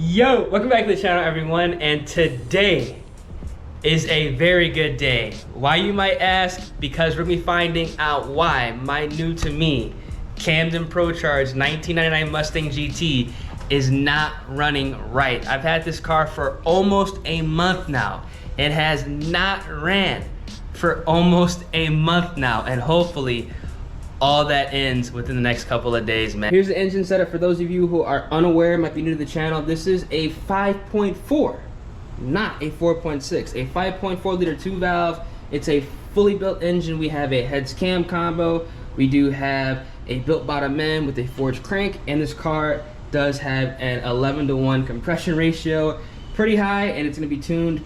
Yo, welcome back to the channel, everyone, and today is a very good day. Why, you might ask? Because we're gonna be finding out why my new to me Camden Procharged 1999 Mustang GT is not running right. I've had this car for almost a month now. It has not ran for almost a month now, and hopefully all that ends within the next couple of days, man. Here's the engine setup for those of you who are unaware, might be new to the channel. This is a 5.4, not a 4.6, a 5.4 liter 2-valve. It's a fully built engine. We have a heads cam combo. We do have a built bottom end with a forged crank, and this car does have an 11:1 compression ratio, pretty high, and it's gonna be tuned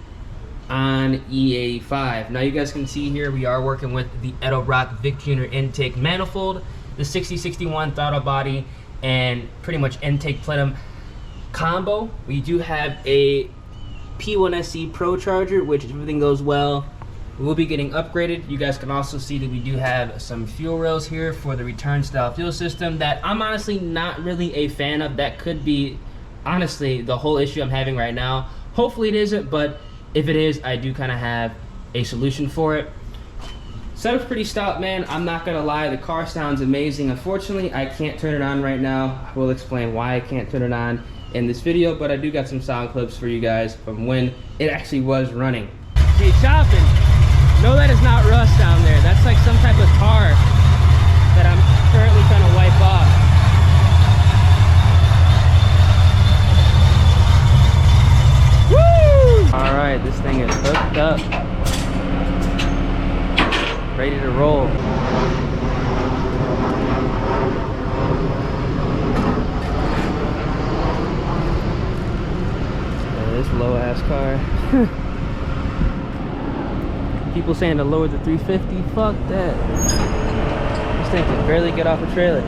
on E85. Now you guys can see here we are working with the Edelbrock Vic Jr Intake manifold, the 6061 throttle body, and pretty much intake plenum combo. We do have a P1SC Procharger, which if everything goes well, will be getting upgraded. You guys can also see that we do have some fuel rails here for the return style fuel system that I'm honestly not really a fan of. That could be honestly the whole issue I'm having right now. Hopefully it isn't, but if it is, I do kind of have a solution for it. Setup's pretty stout, man. I'm not gonna lie, the car sounds amazing. Unfortunately, I can't turn it on right now. I will explain why I can't turn it on in this video, but I do got some sound clips for you guys from when it actually was running. Hey, chopping. No, that is not rust down there. That's like some type of tar that I'm currently trying to wipe off. All right, this thing is hooked up, ready to roll. This low ass car. People saying to lower the 350, fuck that. This thing can barely get off a trailer.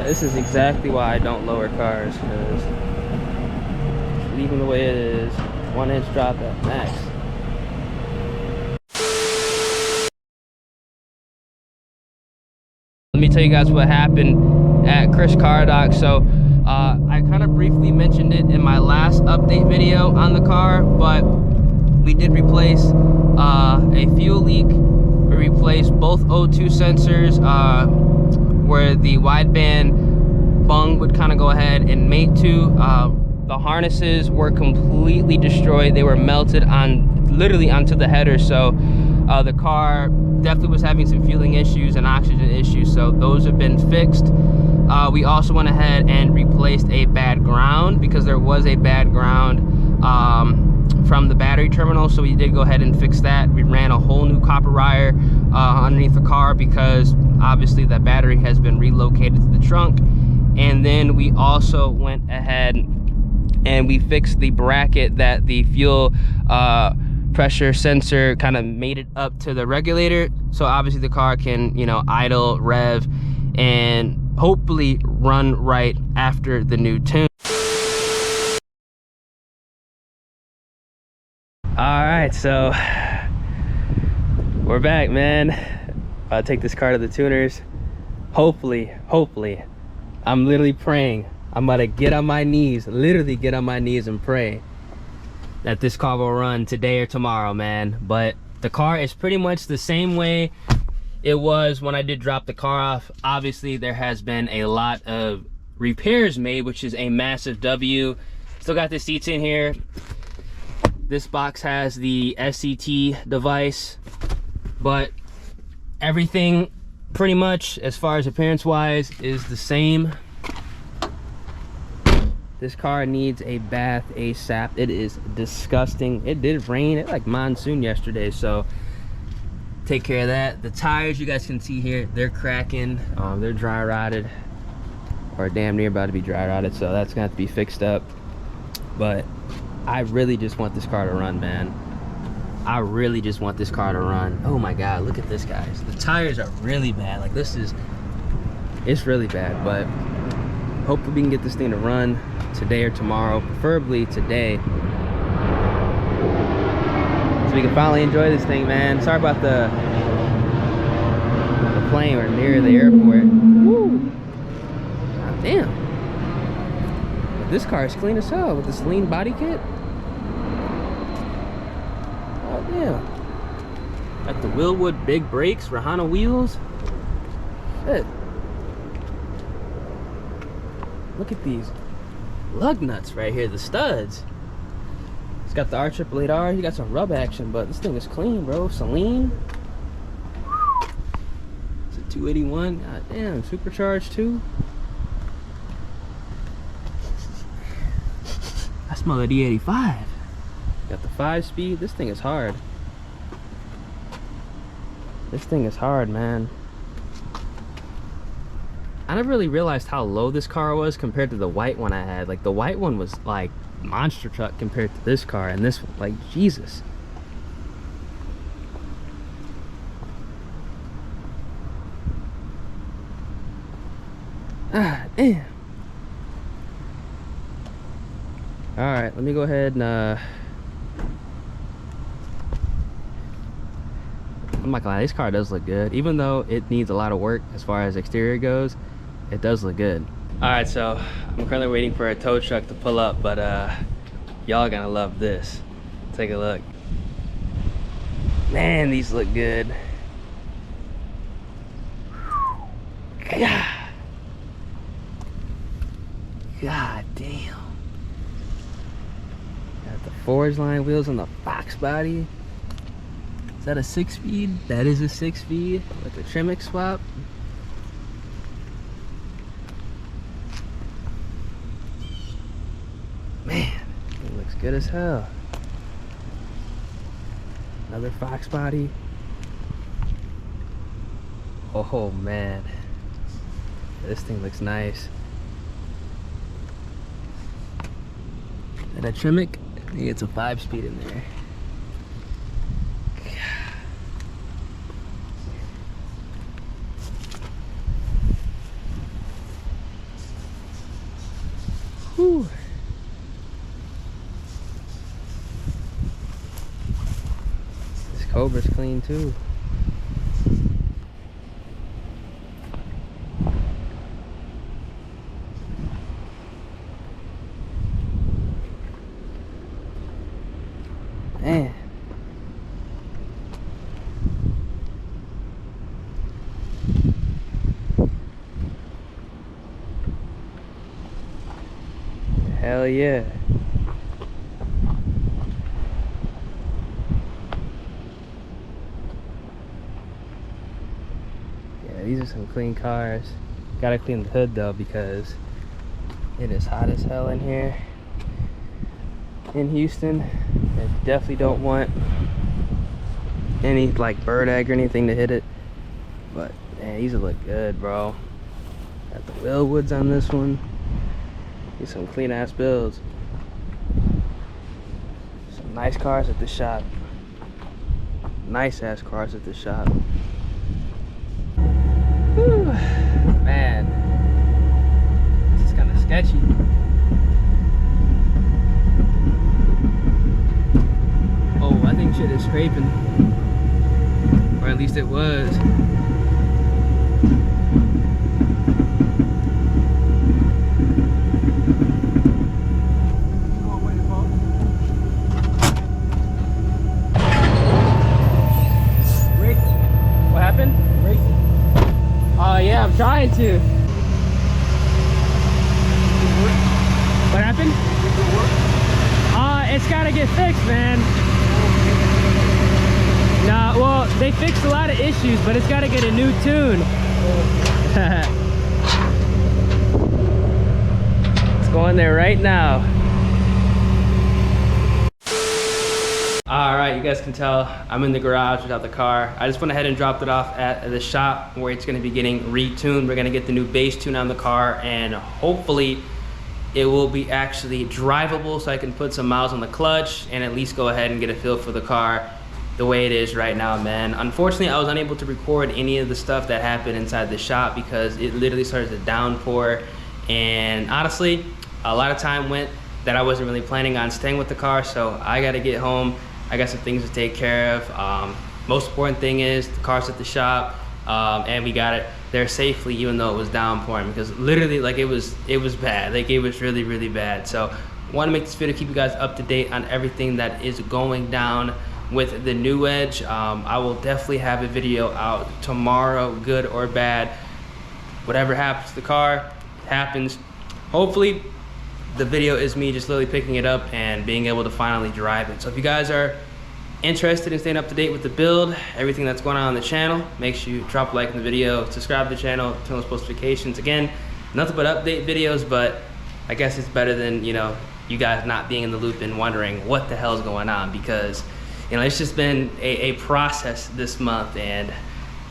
This is exactly why I don't lower cars, because leave them the way it is, 1 inch drop at max. Let me tell you guys what happened at Chris Car Dock. So I kind of briefly mentioned it in my last update video on the car, but we did replace a fuel leak. We replaced both O2 sensors, where the wideband bung would kind of go ahead and mate to. The harnesses were completely destroyed. They were melted on literally onto the header, so the car definitely was having some fueling issues and oxygen issues, so those have been fixed. We also went ahead and replaced a bad ground, because there was a bad ground from the battery terminal, so we did go ahead and fix that. We ran a whole new copper wire underneath the car, because obviously that battery has been relocated to the trunk. And then we also went ahead and we fixed the bracket that the fuel pressure sensor kind of made it up to the regulator, so obviously the car can, you know, idle, rev, and hopefully run right after the new tune. All right, so we're back, man. I'll take this car to the tuners. Hopefully, I'm literally praying. I'm about to get on my knees, literally get on my knees and pray that this car will run today or tomorrow, man. But the car is pretty much the same way it was when I did drop the car off. Obviously, there has been a lot of repairs made, which is a massive W. Still got the seats in here. This box has the SCT device, but everything pretty much as far as appearance wise is the same. This car needs a bath ASAP. It is disgusting. It did rain, it like monsoon yesterday, so take care of that. The tires, you guys can see here, they're cracking. They're dry rotted, or damn near about to be dry rotted, so that's gonna have to be fixed up. But I really just want this car to run, man. I really just want this car to run. Oh my God, look at this, guys. The tires are really bad. Like, this is, it's really bad, but hopefully we can get this thing to run today or tomorrow, preferably today, so we can finally enjoy this thing, man. Sorry about the plane or near the airport. Woo! God damn. But this car is clean as hell with this lean body kit. Oh damn. Got the Willwood big brakes, Rahana wheels. Shit. Look at these lug nuts right here, the studs. It's got the R888R. You got some rub action, but this thing is clean, bro. Celine. It's a 281. God damn, supercharged too. I smell that E85. Got the 5-speed. This thing is hard. This thing is hard, man. I never really realized how low this car was compared to the white one I had. Like, the white one was like monster truck compared to this car, and this one, like, Jesus. Ah, damn. All right, let me go ahead and I'm not gonna lie, this car does look good. Even though it needs a lot of work as far as exterior goes, it does look good. All right, so I'm currently waiting for a tow truck to pull up, but y'all gonna love this. Take a look. Man, these look good. God damn. Got the Forge line wheels on the Fox body. Is that a 6-speed? That is a 6-speed with the Tremec swap. Man, it looks good as hell. Another Fox body. Oh man, this thing looks nice. And a Tremec, I think it's a 5-speed in there. Whew. This Cobra's clean too. Man. Hell yeah. Yeah, these are some clean cars. Gotta clean the hood though because it is hot as hell in here in Houston. I definitely don't want any like bird egg or anything to hit it. But man, these look good, bro. Got the Willwoods on this one. Get some clean ass builds. Some nice cars at the shop. Nice ass cars at the shop. Whew. Man, this is kind of sketchy. Oh, I think shit is scraping, or at least it was. Yeah, I'm trying to. What happened? It's gotta get fixed, man. Nah, well, they fixed a lot of issues, but it's gotta get a new tune. Let's go in there right now. Alright, you guys can tell I'm in the garage without the car. I just went ahead and dropped it off at the shop where it's going to be getting retuned. We're going to get the new base tune on the car, and hopefully it will be actually drivable so I can put some miles on the clutch and at least go ahead and get a feel for the car the way it is right now, man. Unfortunately, I was unable to record any of the stuff that happened inside the shop because it literally started to downpour, and honestly, a lot of time went that I wasn't really planning on staying with the car, so I got to get home. I got some things to take care of. Most important thing is the car's at the shop. and we got it there safely, even though it was downpouring, because literally, like, it was bad. Like, it was really, really bad. So want to make this video, keep you guys up to date on everything that is going down with the new Edge. I will definitely have a video out tomorrow, good or bad. Whatever happens to the car, happens. Hopefully, the video is me just literally picking it up and being able to finally drive it. So if you guys are interested in staying up to date with the build, everything that's going on the channel, make sure you drop a like in the video, subscribe to the channel, turn on those notifications. Again, nothing but update videos, but I guess it's better than, you know, you guys not being in the loop and wondering what the hell's going on, because, you know, it's just been a process this month, and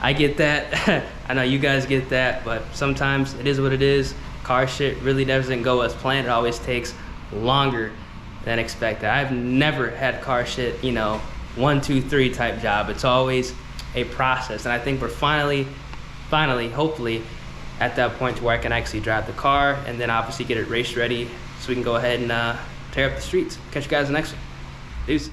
I get that. I know you guys get that, but sometimes it is what it is. Car shit really doesn't go as planned. It always takes longer than expected. I've never had car shit, you know, 1, 2, 3 type job. It's always a process, and I think we're finally, hopefully, at that point to where I can actually drive the car, and then obviously get it race ready so we can go ahead and tear up the streets. Catch you guys in the next one. Deuces.